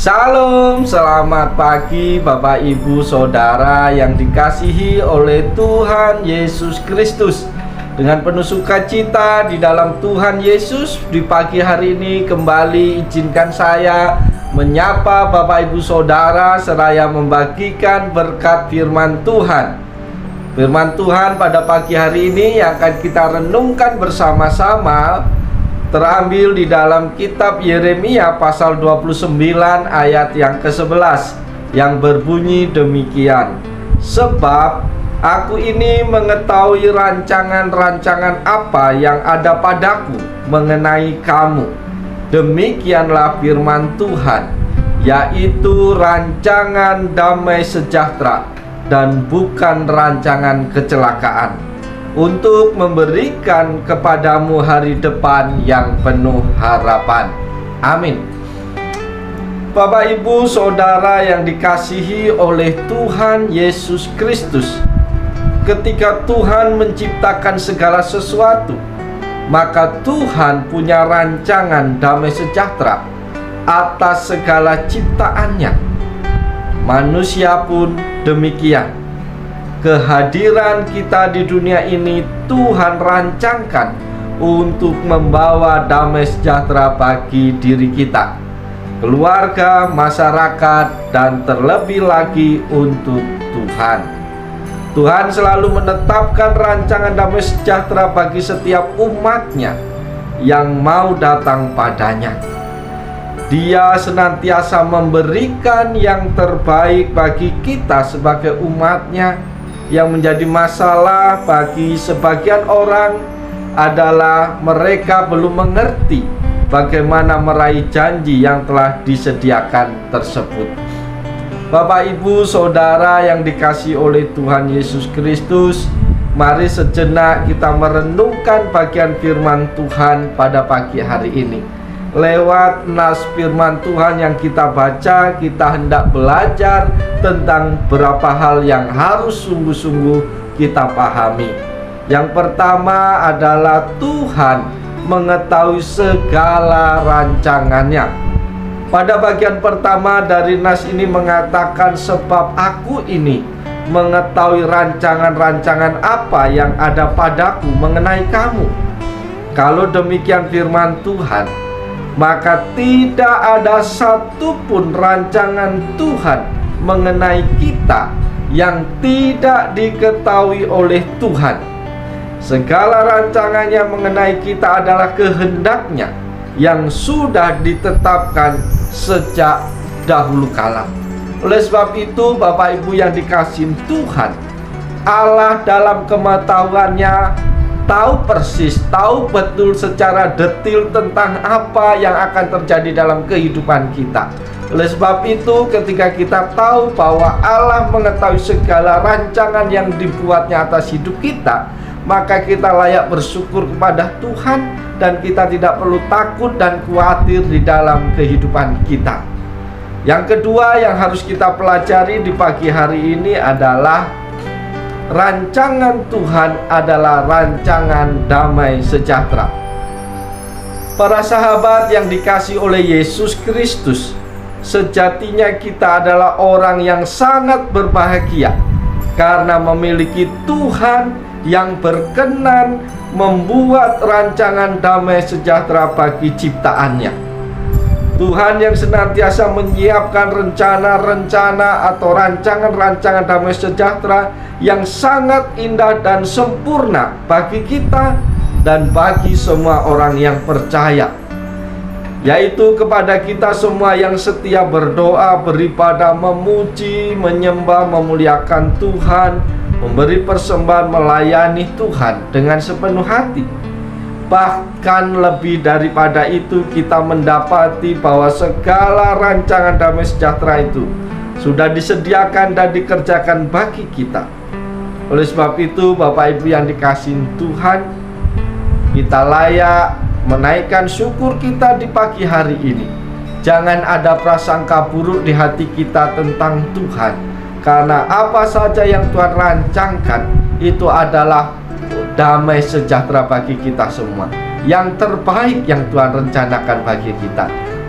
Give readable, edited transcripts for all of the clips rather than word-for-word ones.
Shalom, selamat pagi Bapak Ibu Saudara yang dikasihi oleh Tuhan Yesus Kristus. Dengan penuh sukacita di dalam Tuhan Yesus, di pagi hari ini kembali izinkan saya menyapa Bapak Ibu Saudara seraya membagikan berkat firman Tuhan. Firman Tuhan pada pagi hari ini yang akan kita renungkan bersama-sama terambil di dalam kitab Yeremia pasal 29 ayat yang ke-11 yang berbunyi demikian. Sebab aku ini mengetahui rancangan-rancangan apa yang ada padaku mengenai kamu. Demikianlah firman Tuhan, yaitu rancangan damai sejahtera dan bukan rancangan kecelakaan, untuk memberikan kepadamu hari depan yang penuh harapan. Amin. Bapak Ibu Saudara yang dikasihi oleh Tuhan Yesus Kristus, ketika Tuhan menciptakan segala sesuatu, maka Tuhan punya rancangan damai sejahtera atas segala ciptaannya. Manusia pun demikian. Kehadiran kita di dunia ini Tuhan rancangkan untuk membawa damai sejahtera bagi diri kita, keluarga, masyarakat, dan terlebih lagi untuk Tuhan. Tuhan selalu menetapkan rancangan damai sejahtera bagi setiap umatnya yang mau datang padanya. Dia senantiasa memberikan yang terbaik bagi kita sebagai umatnya. Yang menjadi masalah bagi sebagian orang adalah mereka belum mengerti bagaimana meraih janji yang telah disediakan tersebut. Bapak Ibu Saudara yang dikasihi oleh Tuhan Yesus Kristus, mari sejenak kita merenungkan bagian firman Tuhan pada pagi hari ini. Lewat nas firman Tuhan yang kita baca, kita hendak belajar tentang beberapa hal yang harus sungguh-sungguh kita pahami. Yang pertama adalah Tuhan mengetahui segala rancangannya. Pada bagian pertama dari nas ini mengatakan, sebab aku ini mengetahui rancangan-rancangan apa yang ada padaku mengenai kamu. Kalau demikian firman Tuhan, maka tidak ada satupun rancangan Tuhan mengenai kita yang tidak diketahui oleh Tuhan. Segala rancangannya mengenai kita adalah kehendaknya yang sudah ditetapkan sejak dahulu kala. Oleh sebab itu, Bapak Ibu yang dikasihi Tuhan, Allah dalam kematahuannya tahu persis, tahu betul secara detail tentang apa yang akan terjadi dalam kehidupan kita. Oleh sebab itu, ketika kita tahu bahwa Allah mengetahui segala rancangan yang dibuatnya atas hidup kita, maka kita layak bersyukur kepada Tuhan dan kita tidak perlu takut dan khawatir di dalam kehidupan kita. Yang kedua yang harus kita pelajari di pagi hari ini adalah rancangan Tuhan adalah rancangan damai sejahtera. Para sahabat yang dikasihi oleh Yesus Kristus, sejatinya kita adalah orang yang sangat berbahagia karena memiliki Tuhan yang berkenan membuat rancangan damai sejahtera bagi ciptaannya. Tuhan yang senantiasa menyiapkan rencana-rencana atau rancangan-rancangan damai sejahtera yang sangat indah dan sempurna bagi kita dan bagi semua orang yang percaya, yaitu kepada kita semua yang setia berdoa, beribadah, memuji, menyembah, memuliakan Tuhan, memberi persembahan, melayani Tuhan dengan sepenuh hati. Bahkan lebih daripada itu, kita mendapati bahwa segala rancangan damai sejahtera itu sudah disediakan dan dikerjakan bagi kita. Oleh sebab itu, Bapak Ibu yang dikasihi Tuhan, kita layak menaikkan syukur kita di pagi hari ini. Jangan ada prasangka buruk di hati kita tentang Tuhan, karena apa saja yang Tuhan rancangkan itu adalah damai sejahtera bagi kita semua. Yang terbaik yang Tuhan rencanakan bagi kita.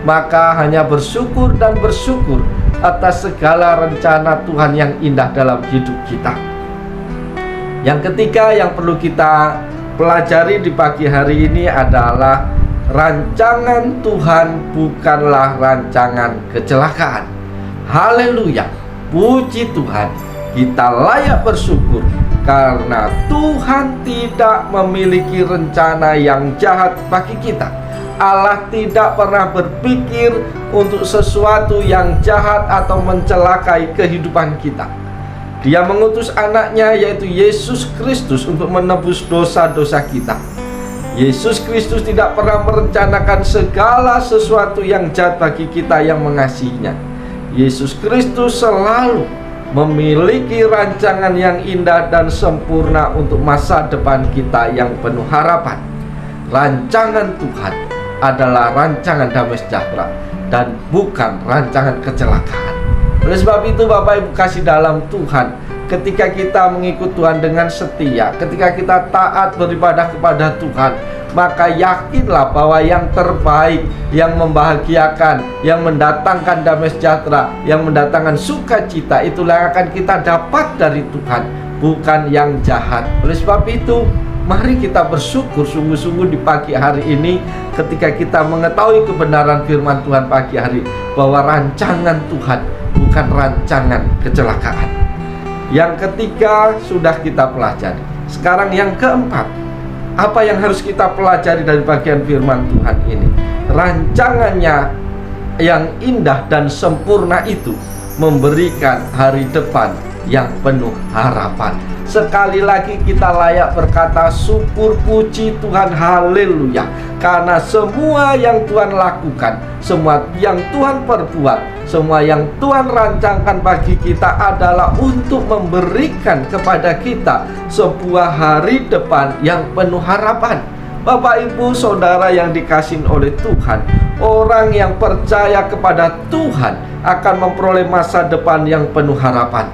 maka hanya bersyukur dan bersyukur atas segala rencana Tuhan yang indah dalam hidup kita. Yang ketiga yang perlu kita pelajari di pagi hari ini adalah rancangan Tuhan bukanlah rancangan kecelakaan. Haleluya, puji Tuhan, kita layak bersyukur karena Tuhan tidak memiliki rencana yang jahat bagi kita. Allah tidak pernah berpikir untuk sesuatu yang jahat atau mencelakai kehidupan kita. Dia mengutus anaknya yaitu Yesus Kristus untuk menebus dosa-dosa kita. Yesus Kristus tidak pernah merencanakan segala sesuatu yang jahat bagi kita yang mengasihinya. Yesus Kristus selalu memiliki rancangan yang indah dan sempurna untuk masa depan kita yang penuh harapan. Rancangan Tuhan adalah rancangan damai sejahtera dan bukan rancangan kecelakaan. Oleh sebab itu Bapak Ibu kasih dalam Tuhan, ketika kita mengikut Tuhan dengan setia, ketika kita taat beribadah kepada Tuhan, maka yakinlah bahwa yang terbaik, yang membahagiakan, yang mendatangkan damai sejahtera, yang mendatangkan sukacita, itulah yang akan kita dapat dari Tuhan, bukan yang jahat. Oleh sebab itu, mari kita bersyukur sungguh-sungguh di pagi hari ini ketika kita mengetahui kebenaran firman Tuhan pagi hari, bahwa rancangan Tuhan bukan rancangan kecelakaan. Yang ketiga sudah kita pelajari. Sekarang yang keempat, apa yang harus kita pelajari dari bagian firman Tuhan ini? Rancangannya yang indah dan sempurna itu memberikan hari depan yang penuh harapan. Sekali lagi kita layak berkata syukur, puji Tuhan, haleluya. Karena semua yang Tuhan lakukan, semua yang Tuhan perbuat, semua yang Tuhan rancangkan bagi kita adalah untuk memberikan kepada kita sebuah hari depan yang penuh harapan. Bapak, Ibu, Saudara yang dikasihi oleh Tuhan, orang yang percaya kepada Tuhan akan memperoleh masa depan yang penuh harapan.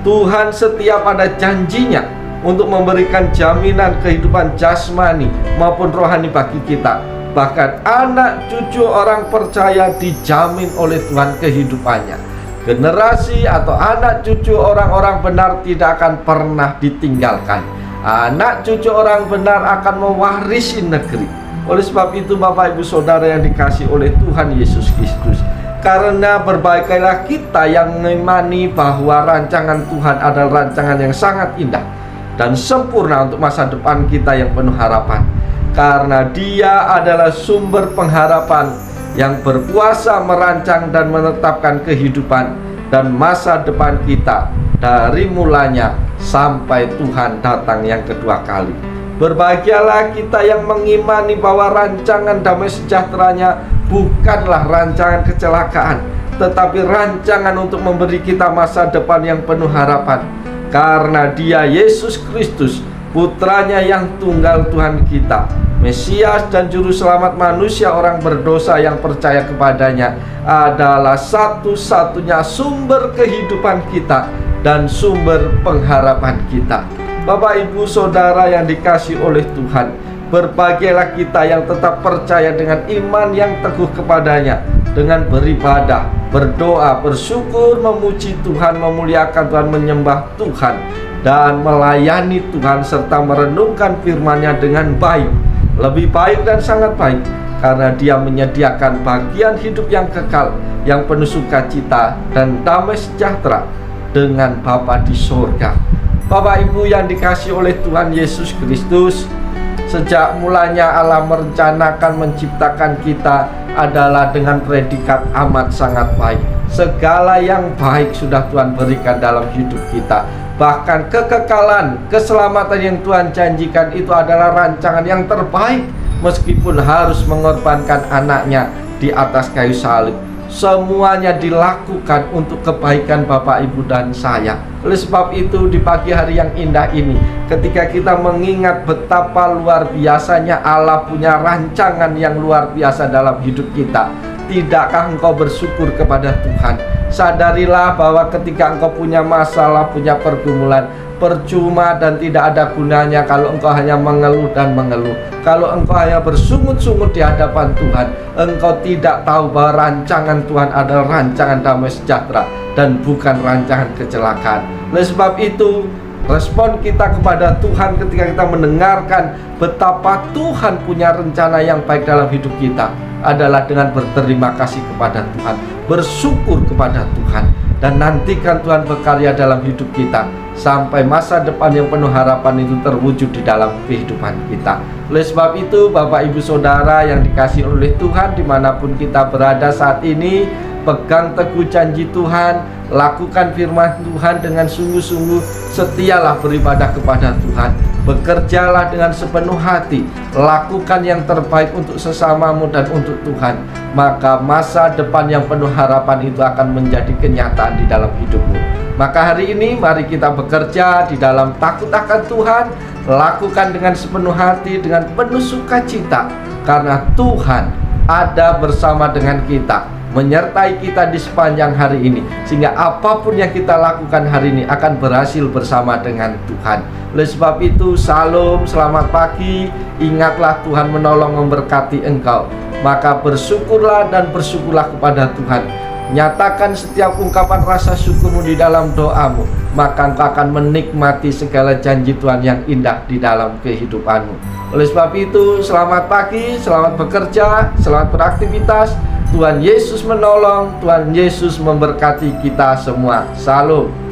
Tuhan setia pada janjinya untuk memberikan jaminan kehidupan jasmani maupun rohani bagi kita. Bahkan anak cucu orang percaya dijamin oleh Tuhan kehidupannya. Generasi atau anak cucu orang-orang benar tidak akan pernah ditinggalkan. Anak cucu orang benar akan mewarisi negeri. Oleh sebab itu Bapak Ibu Saudara yang dikasihi oleh Tuhan Yesus Kristus, karena berbahagialah kita yang mengimani bahwa rancangan Tuhan adalah rancangan yang sangat indah dan sempurna untuk masa depan kita yang penuh harapan. Karena Dia adalah sumber pengharapan yang berkuasa merancang dan menetapkan kehidupan dan masa depan kita dari mulanya sampai Tuhan datang yang kedua kali. Berbahagialah kita yang mengimani bahwa rancangan damai sejahteranya bukanlah rancangan kecelakaan, tetapi rancangan untuk memberi kita masa depan yang penuh harapan. Karena Dia, Yesus Kristus, Putranya yang tunggal Tuhan kita, Mesias dan Juru Selamat manusia orang berdosa yang percaya kepadanya, adalah satu-satunya sumber kehidupan kita dan sumber pengharapan kita. Bapak, Ibu, Saudara yang dikasihi oleh Tuhan, berbahagialah kita yang tetap percaya dengan iman yang teguh kepadanya, dengan beribadah, berdoa, bersyukur, memuji Tuhan, memuliakan Tuhan, menyembah Tuhan, dan melayani Tuhan serta merenungkan firman-Nya dengan baik, lebih baik dan sangat baik, karena Dia menyediakan bagian hidup yang kekal, yang penuh sukacita dan damai sejahtera dengan Bapa di surga. Bapak, Ibu yang dikasihi oleh Tuhan Yesus Kristus, sejak mulanya Allah merencanakan menciptakan kita adalah dengan predikat amat sangat baik. Segala yang baik sudah Tuhan berikan dalam hidup kita. Bahkan kekekalan, keselamatan yang Tuhan janjikan itu adalah rancangan yang terbaik, meskipun harus mengorbankan anaknya di atas kayu salib. Semuanya dilakukan untuk kebaikan Bapak, Ibu, dan saya. Oleh sebab itu di pagi hari yang indah ini, ketika kita mengingat betapa luar biasanya Allah punya rancangan yang luar biasa dalam hidup kita, tidakkah engkau bersyukur kepada Tuhan? Sadarilah bahwa ketika engkau punya masalah, punya pergumulan, percuma dan tidak ada gunanya kalau engkau hanya mengeluh dan mengeluh. Kalau engkau hanya bersungut-sungut di hadapan Tuhan, engkau tidak tahu bahwa rancangan Tuhan adalah rancangan damai sejahtera dan bukan rancangan kecelakaan. Oleh sebab itu, respon kita kepada Tuhan ketika kita mendengarkan betapa Tuhan punya rencana yang baik dalam hidup kita adalah dengan berterima kasih kepada Tuhan, bersyukur kepada Tuhan, dan nantikan Tuhan berkarya dalam hidup kita sampai masa depan yang penuh harapan itu terwujud di dalam kehidupan kita. Oleh sebab itu, Bapak Ibu Saudara yang dikasihi oleh Tuhan, dimanapun kita berada saat ini, pegang teguh janji Tuhan, lakukan firman Tuhan dengan sungguh-sungguh, setialah beribadah kepada Tuhan, bekerjalah dengan sepenuh hati, lakukan yang terbaik untuk sesamamu dan untuk Tuhan, maka masa depan yang penuh harapan itu akan menjadi kenyataan di dalam hidupmu. Maka hari ini mari kita bekerja di dalam takut akan Tuhan, lakukan dengan sepenuh hati, dengan penuh sukacita, karena Tuhan ada bersama dengan kita, menyertai kita di sepanjang hari ini, sehingga apapun yang kita lakukan hari ini akan berhasil bersama dengan Tuhan. Oleh sebab itu, salam, selamat pagi. Ingatlah Tuhan menolong memberkati engkau, maka bersyukurlah dan bersyukurlah kepada Tuhan. Nyatakan setiap ungkapan rasa syukurmu di dalam doamu, maka engkau akan menikmati segala janji Tuhan yang indah di dalam kehidupanmu. Oleh sebab itu, selamat pagi, selamat bekerja, selamat beraktivitas. Tuhan Yesus menolong, Tuhan Yesus memberkati kita semua. Salam.